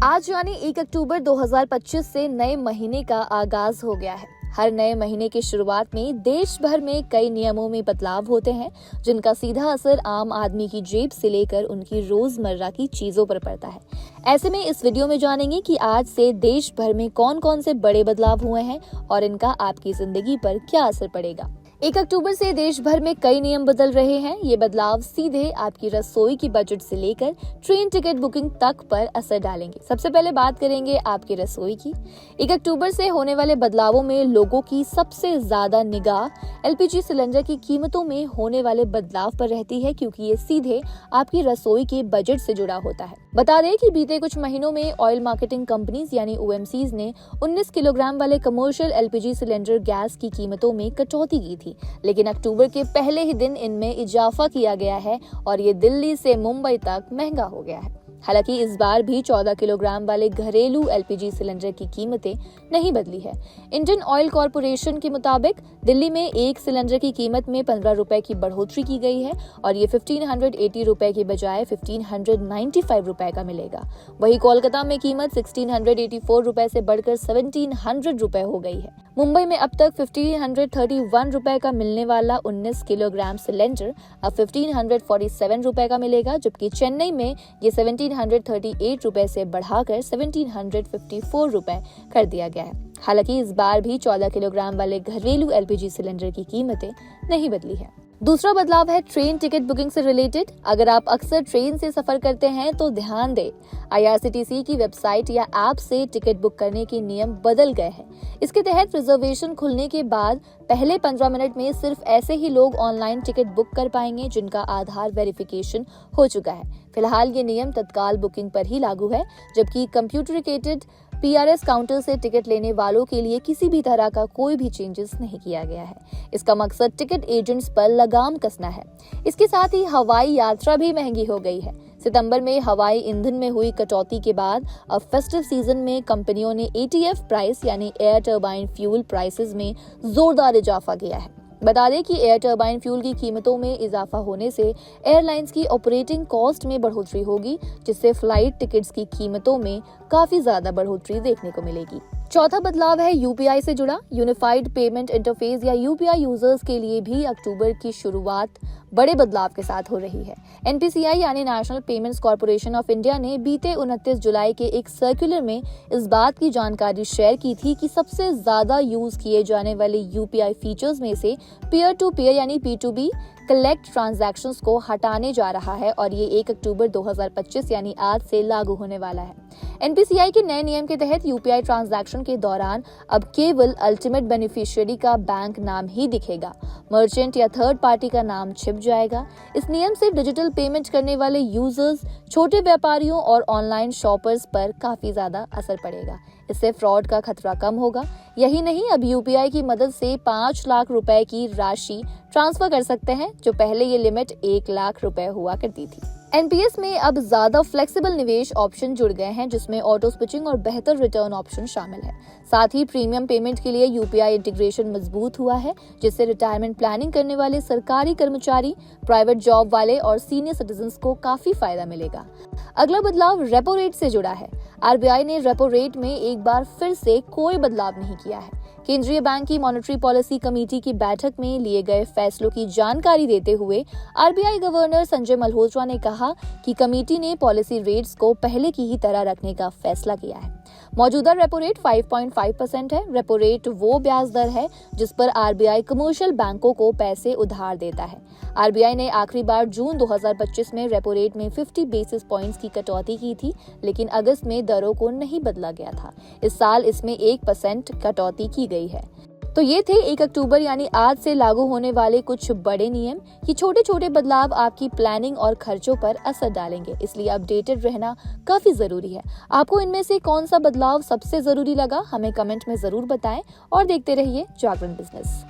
आज यानी 1 अक्टूबर 2025 से नए महीने का आगाज हो गया है। हर नए महीने की शुरुआत में देश भर में कई नियमों में बदलाव होते हैं, जिनका सीधा असर आम आदमी की जेब से लेकर उनकी रोजमर्रा की चीजों पर पड़ता है। ऐसे में इस वीडियो में जानेंगे कि आज से देश भर में कौन कौन से बड़े बदलाव हुए हैं और इनका आपकी जिंदगी पर क्या असर पड़ेगा। 1 अक्टूबर से देश भर में कई नियम बदल रहे हैं। ये बदलाव सीधे आपकी रसोई की बजट से लेकर ट्रेन टिकट बुकिंग तक पर असर डालेंगे। सबसे पहले बात करेंगे आपकी रसोई की। 1 अक्टूबर से होने वाले बदलावों में लोगों की सबसे ज्यादा निगाह एलपीजी सिलेंडर की कीमतों में होने वाले बदलाव पर रहती है, क्योंकि ये सीधे आपकी रसोई के बजट से जुड़ा होता है। बता दें कि बीते कुछ महीनों में ऑयल मार्केटिंग कंपनीज यानी ओएमसीज ने 19 किलोग्राम वाले कमर्शियल एलपीजी सिलेंडर गैस की कीमतों में कटौती की थी, लेकिन अक्टूबर के पहले ही दिन इनमें इजाफा किया गया है और ये दिल्ली से मुंबई तक महंगा हो गया है। हालांकि इस बार भी 14 किलोग्राम वाले घरेलू एलपीजी सिलेंडर की कीमतें नहीं बदली है। इंडियन ऑयल कॉरपोरेशन के मुताबिक दिल्ली में एक सिलेंडर की कीमत में 15 रुपए की बढ़ोतरी की गई है और ये 1580 रुपए की बजाय 1595 रुपए का मिलेगा। वहीं कोलकाता में कीमत 1684 रुपए से बढ़कर 1700 रुपए हो गई है। मुंबई में अब तक 1531 रुपए का मिलने वाला 19 किलोग्राम सिलेंडर अब 1547 रुपए का मिलेगा, जबकि चेन्नई में ये 1738 रुपए से बढ़ाकर 1754 रुपए कर दिया गया है। हालांकि इस बार भी 14 किलोग्राम वाले घरेलू एलपीजी सिलेंडर की कीमतें नहीं बदली है। दूसरा बदलाव है ट्रेन टिकट बुकिंग से रिलेटेड। अगर आप अक्सर ट्रेन से सफर करते हैं तो ध्यान दें, आईआरसीटीसी की वेबसाइट या ऐप से टिकट बुक करने के नियम बदल गए हैं। इसके तहत रिजर्वेशन खुलने के बाद पहले 15 मिनट में सिर्फ ऐसे ही लोग ऑनलाइन टिकट बुक कर पाएंगे जिनका आधार वेरिफिकेशन हो चुका है। फिलहाल ये नियम तत्काल बुकिंग पर ही लागू है, जबकि कंप्यूटरीकेटेड पीआरएस काउंटर से टिकट लेने वालों के लिए किसी भी तरह का कोई भी चेंजेस नहीं किया गया है। इसका मकसद टिकट एजेंट्स पर लगाम कसना है। इसके साथ ही हवाई यात्रा भी महंगी हो गई है। सितंबर में हवाई ईंधन में हुई कटौती के बाद अब फेस्टिव सीजन में कंपनियों ने एटीएफ प्राइस यानी एयर टर्बाइन फ्यूल प्राइसेस में जोरदार इजाफा किया है। बता दें कि एयर टर्बाइन फ्यूल की कीमतों में इजाफा होने से एयरलाइंस की ऑपरेटिंग कॉस्ट में बढ़ोतरी होगी, जिससे फ्लाइट टिकट्स की कीमतों में काफी ज्यादा बढ़ोतरी देखने को मिलेगी। चौथा बदलाव है यूपीआई से जुड़ा। यूनिफाइड पेमेंट इंटरफेस या यूपीआई यूजर्स के लिए भी अक्टूबर की शुरुआत बड़े बदलाव के साथ हो रही है। एनपीसीआई यानी national payments corporation of India ने बीते 29 जुलाई के एक सर्कुलर में इस बात की जानकारी शेयर की थी कि सबसे ज्यादा यूज किए जाने वाले यूपीआई फीचर्स में से पीयर टू पीयर यानी P2B कलेक्ट ट्रांजैक्शंस को हटाने जा रहा है और ये 1 अक्टूबर 2025 यानी आज से लागू होने वाला है। एनपीसीआई के नए नियम के तहत यूपीआई ट्रांजैक्शन के दौरान अब केवल अल्टीमेट बेनिफिशियरी का बैंक नाम ही दिखेगा, मर्चेंट या थर्ड पार्टी का नाम छिप जाएगा। इस नियम से डिजिटल पेमेंट करने वाले यूजर्स, छोटे व्यापारियों और ऑनलाइन शॉपर्स पर काफी ज्यादा असर पड़ेगा। इससे फ्रॉड का खतरा कम होगा। यही नहीं, अब यूपीआई की मदद से 5 लाख रुपए की राशि ट्रांसफर कर सकते हैं, जो पहले ये लिमिट 1 लाख रुपए हुआ करती थी। एनपीएस में अब ज्यादा फ्लेक्सिबल निवेश ऑप्शन जुड़ गए हैं, जिसमें ऑटो स्विचिंग और बेहतर रिटर्न ऑप्शन शामिल है। साथ ही प्रीमियम पेमेंट के लिए यूपीआई इंटीग्रेशन मजबूत हुआ है, जिससे रिटायरमेंट प्लानिंग करने वाले सरकारी कर्मचारी, प्राइवेट जॉब वाले और सीनियर सिटीजन्स को काफी फायदा मिलेगा। अगला बदलाव रेपो रेट से जुड़ा है। आरबीआई ने रेपो रेट में एक बार फिर से कोई बदलाव नहीं किया है। केंद्रीय बैंक की मॉनेटरी पॉलिसी कमेटी की बैठक में लिए गए फैसलों की जानकारी देते हुए आरबीआई गवर्नर संजय मल्होत्रा ने कहा कि कमेटी ने पॉलिसी रेट्स को पहले की ही तरह रखने का फैसला किया है। मौजूदा रेपो रेट 5.5% है। रेपो रेट वो ब्याज दर है जिस पर आरबीआई कमर्शियल बैंकों को पैसे उधार देता है। आरबीआई ने आखिरी बार जून 2025 में रेपो रेट में 50 बेसिस पॉइंट्स की कटौती की थी, लेकिन अगस्त में दरों को नहीं बदला गया था। इस साल इसमें 1% कटौती की गई है। तो ये थे 1 अक्टूबर यानी आज से लागू होने वाले कुछ बड़े नियम। ये छोटे छोटे बदलाव आपकी प्लानिंग और खर्चों पर असर डालेंगे, इसलिए अपडेटेड रहना काफी जरूरी है। आपको इनमें से कौन सा बदलाव सबसे जरूरी लगा, हमें कमेंट में जरूर बताएं और देखते रहिए जागरण बिजनेस।